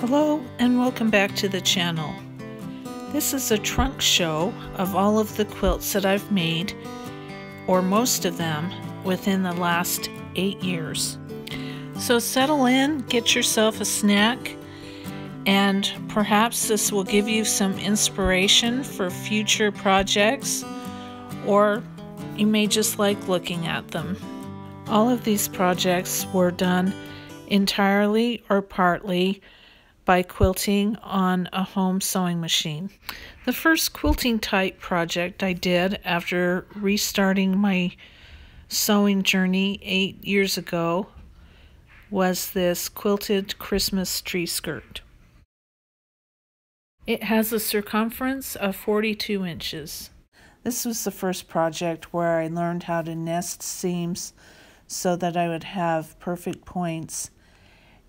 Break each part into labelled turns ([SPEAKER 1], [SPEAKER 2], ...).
[SPEAKER 1] Hello and welcome back to the channel. This is a trunk show of all of the quilts that I've made, or most of them, within the last 8 years. So settle in, get yourself a snack, and perhaps this will give you some inspiration for future projects, or you may just like looking at them. All of these projects were done entirely or partly by quilting on a home sewing machine. The first quilting type project I did after restarting my sewing journey 8 years ago was this quilted Christmas tree skirt. It has a circumference of 42 inches. This was the first project where I learned how to nest seams so that I would have perfect points,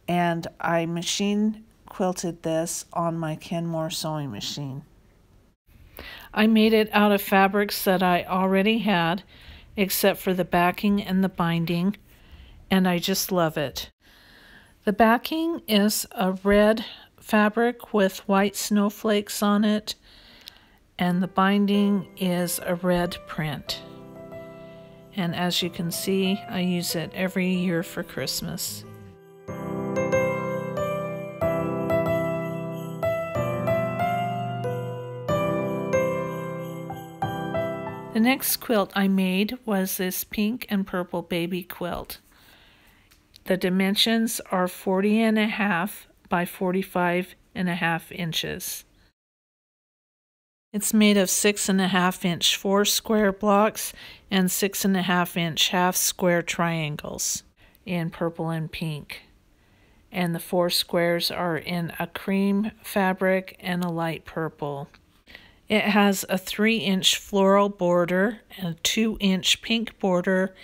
[SPEAKER 1] and I machine quilted this on my Kenmore sewing machine. I made it out of fabrics that I already had, except for the backing and the binding, and I just love it. The backing is a red fabric with white snowflakes on it, and the binding is a red print. And as you can see, I use it every year for Christmas. The next quilt I made was this pink and purple baby quilt. The dimensions are 40.5 by 45.5 inches. It's made of 6.5-inch 4 square blocks and 6.5-inch half square triangles in purple and pink. And the 4 squares are in a cream fabric and a light purple. It has a 3-inch floral border, a 2-inch pink border,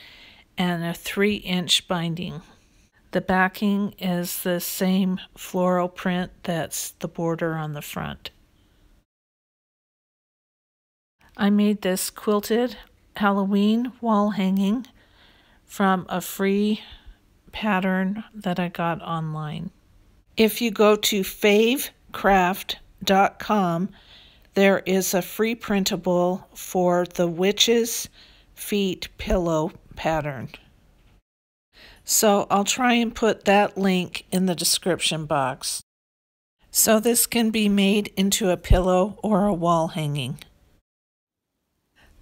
[SPEAKER 1] and a 3-inch binding. The backing is the same floral print that's the border on the front. I made this quilted Halloween wall hanging from a free pattern that I got online. If you go to favecraft.com, there is a free printable for the witch's feet pillow pattern. So I'll try and put that link in the description box. So this can be made into a pillow or a wall hanging.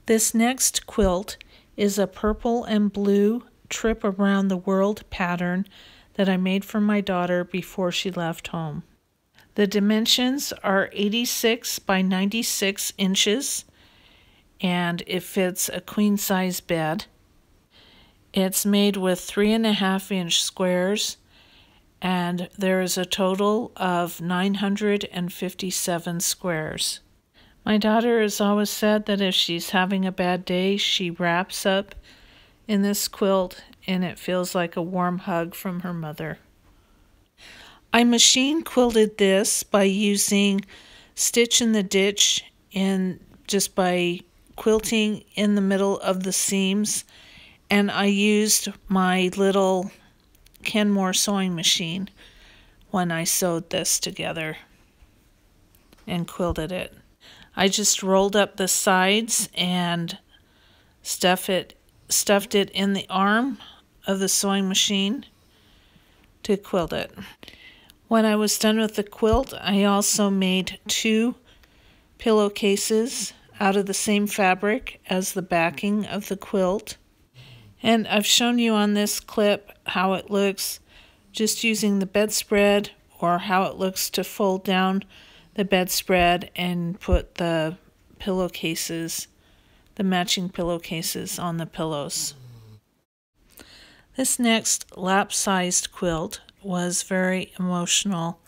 [SPEAKER 1] This next quilt is a purple and blue trip around the world pattern that I made for my daughter before she left home. The dimensions are 86 by 96 inches, and it fits a queen-size bed. It's made with 3.5-inch squares, and there is a total of 957 squares. My daughter has always said that if she's having a bad day, she wraps up in this quilt, and it feels like a warm hug from her mother. I machine quilted this by using Stitch in the Ditch and just by quilting in the middle of the seams, and I used my little Kenmore sewing machine when I sewed this together and quilted it. I just rolled up the sides and stuffed it in the arm of the sewing machine to quilt it. When I was done with the quilt, I also made 2 pillowcases out of the same fabric as the backing of the quilt. And I've shown you on this clip how it looks just using the bedspread, or how it looks to fold down the bedspread and put the pillowcases, the matching pillowcases on the pillows. This next lap-sized quilt was very emotional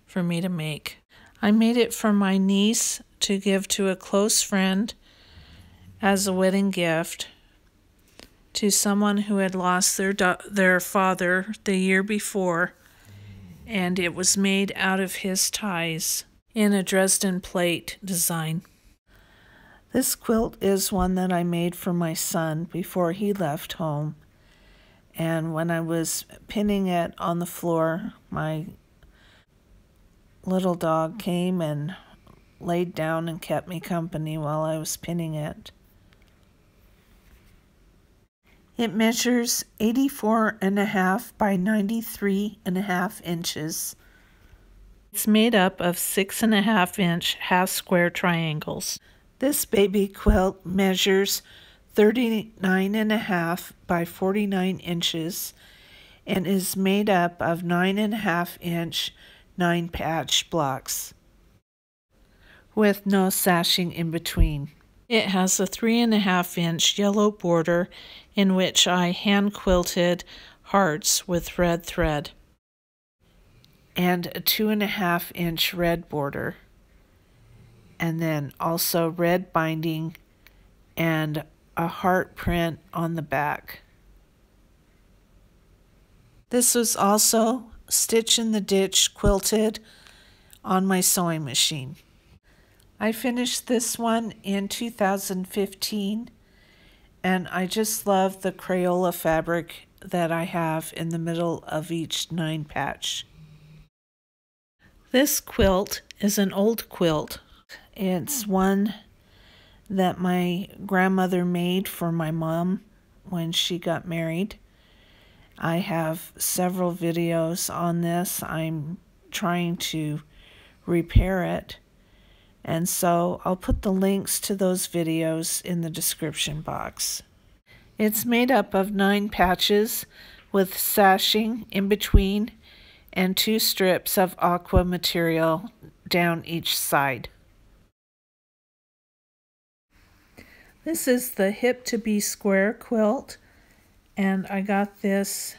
[SPEAKER 1] for me to make. I made it for my niece to give to a close friend as a wedding gift to someone who had lost their father the year before, and it was made out of his ties in a Dresden plate design. This quilt is one that I made for my son before he left home. And when I was pinning it on the floor, my little dog came and laid down and kept me company while I was pinning it. It measures 84.5 by 93.5 inches. It's made up of 6.5-inch half-square triangles. This baby quilt measures 39.5 by 49 inches and is made up of 9.5-inch 9-patch blocks with no sashing in between. It has a 3.5-inch yellow border in which I hand quilted hearts with red thread, and a 2.5-inch red border, and then also red binding and a heart print on the back. This was also stitch in the ditch quilted on my sewing machine. I finished this one in 2015, and I just love the Crayola fabric that I have in the middle of each 9-patch. This quilt is an old quilt. It's one that my grandmother made for my mom when she got married. I have several videos on this. I'm trying to repair it. And so I'll put the links to those videos in the description box. It's made up of 9 patches with sashing in between and 2 strips of aqua material down each side. This is the Hip to Be Square quilt, and I got this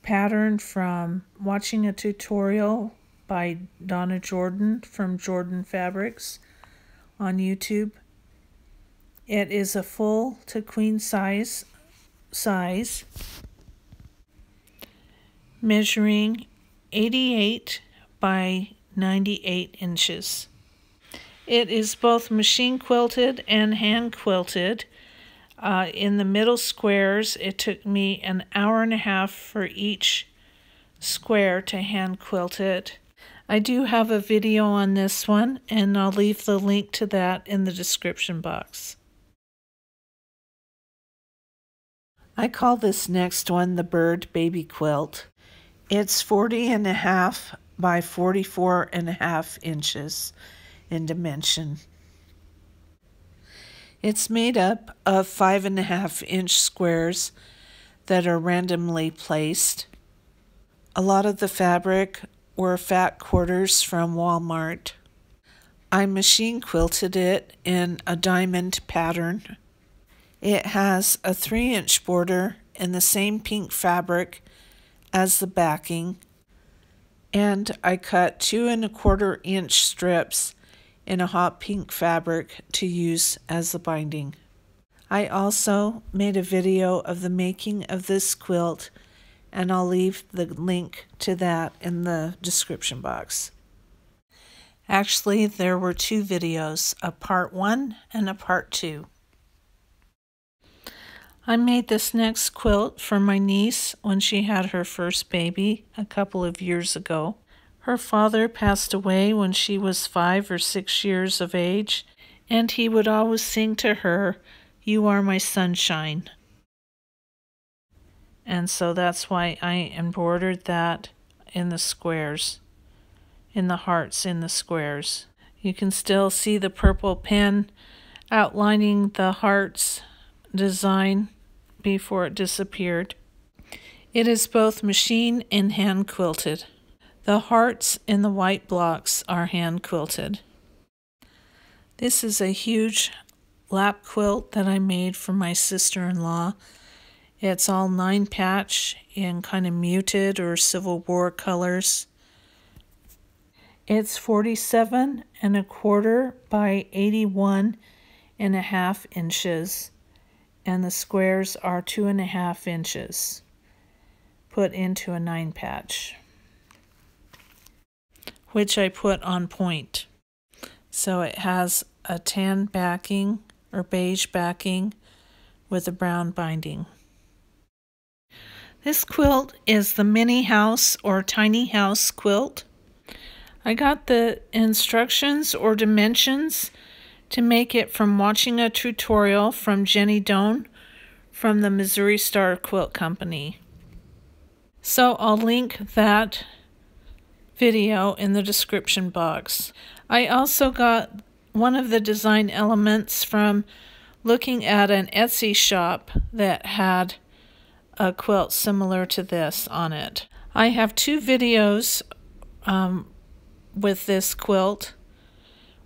[SPEAKER 1] pattern from watching a tutorial by Donna Jordan from Jordan Fabrics on YouTube. It is a full to queen size, measuring 88 by 98 inches. It is both machine quilted and hand quilted. In the middle squares, it took me an hour and a half for each square to hand quilt it. I do have a video on this one, and I'll leave the link to that in the description box. I call this next one the Bird Baby Quilt. It's 40.5 by 44.5 inches in dimension. It's made up of 5.5-inch squares that are randomly placed. A lot of the fabric were fat quarters from Walmart. I machine quilted it in a diamond pattern. It has a 3-inch border in the same pink fabric as the backing, and I cut 2.25-inch strips in a hot pink fabric to use as the binding. I also made a video of the making of this quilt, and I'll leave the link to that in the description box. Actually, there were 2 videos, a part 1 and a part 2. I made this next quilt for my niece when she had her first baby a couple of years ago. Her father passed away when she was 5 or 6 years of age, and he would always sing to her, "You are my sunshine." And so that's why I embroidered that in the squares, in the hearts in the squares. You can still see the purple pen outlining the hearts design before it disappeared. It is both machine and hand quilted. The hearts in the white blocks are hand quilted. This is a huge lap quilt that I made for my sister-in-law. It's all 9-patch in kind of muted or Civil War colors. It's 47.25 by 81.5 inches, and the squares are 2.5 inches put into a 9-patch, which I put on point. So it has a tan backing or beige backing with a brown binding. This quilt is the mini house or tiny house quilt. I got the instructions or dimensions to make it from watching a tutorial from Jenny Doan from the Missouri Star Quilt Company. So I'll link that video in the description box. I also got one of the design elements from looking at an Etsy shop that had a quilt similar to this on it. I have two videos with this quilt.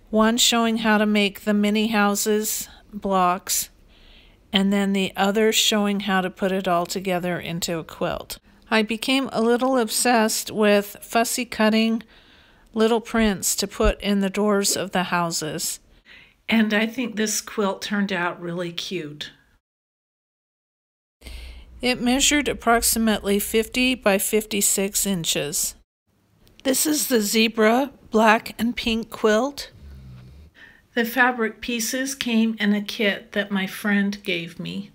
[SPEAKER 1] One showing how to make the mini houses blocks, and then the other showing how to put it all together into a quilt. I became a little obsessed with fussy cutting little prints to put in the doors of the houses, and I think this quilt turned out really cute. It measured approximately 50 by 56 inches. This is the zebra black and pink quilt. The fabric pieces came in a kit that my friend gave me.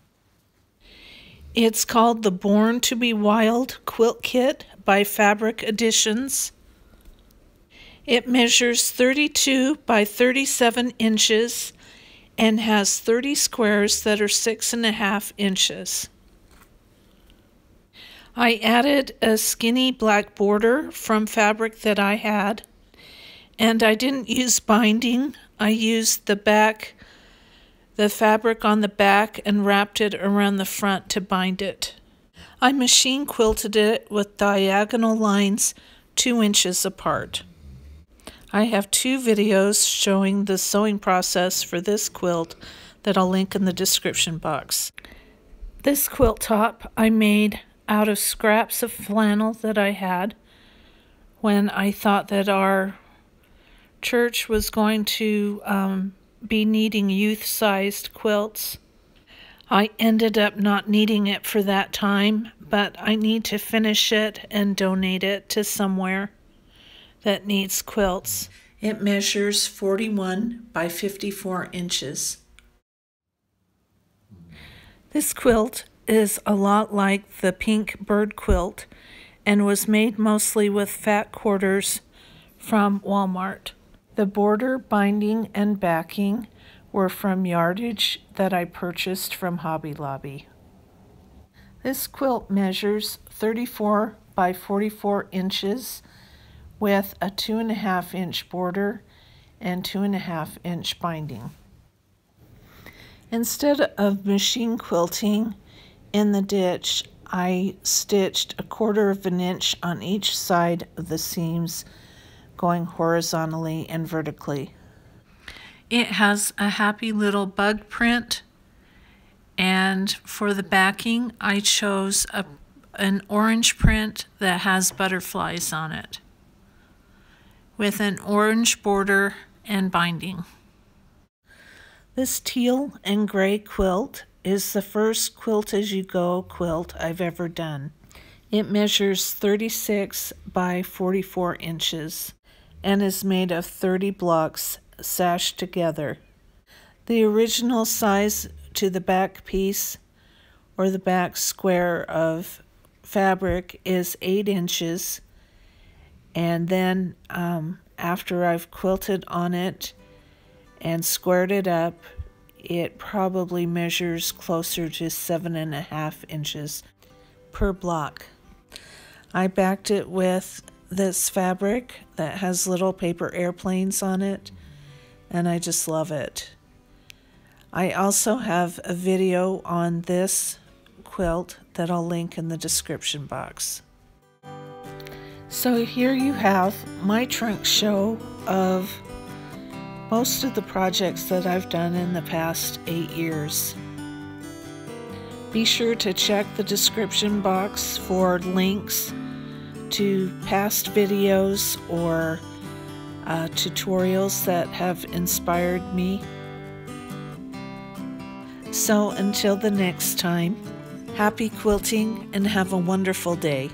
[SPEAKER 1] It's called the Born to be Wild Quilt Kit by Fabric Editions. It measures 32 by 37 inches and has 30 squares that are 6.5 inches. I added a skinny black border from fabric that I had, and I didn't use binding. I used the fabric on the back and wrapped it around the front to bind it. I machine quilted it with diagonal lines 2 inches apart. I have two videos showing the sewing process for this quilt that I'll link in the description box. This quilt top I made out of scraps of flannel that I had when I thought that our church was going to be needing youth-sized quilts. I ended up not needing it for that time, but I need to finish it and donate it to somewhere that needs quilts. It measures 41 by 54 inches. This quilt is a lot like the pink bird quilt and was made mostly with fat quarters from Walmart. The border, binding, and backing were from yardage that I purchased from Hobby Lobby. This quilt measures 34 by 44 inches with a 2.5 inch border and 2.5 inch binding. Instead of machine quilting in the ditch, I stitched 1/4 inch on each side of the seams, going horizontally and vertically. It has a happy little bug print, and for the backing I chose an orange print that has butterflies on it with an orange border and binding. This teal and gray quilt is the first quilt-as-you-go quilt I've ever done. It measures 36 by 44 inches and is made of 30 blocks sashed together. The original size to the back piece or the back square of fabric is 8 inches, and then after I've quilted on it and squared it up, it probably measures closer to 7.5 inches per block. I backed it with this fabric that has little paper airplanes on it, and I just love it. I also have a video on this quilt that I'll link in the description box. So here you have my trunk show of most of the projects that I've done in the past 8 years. Be sure to check the description box for links to past videos or tutorials that have inspired me. So until the next time, happy quilting and have a wonderful day.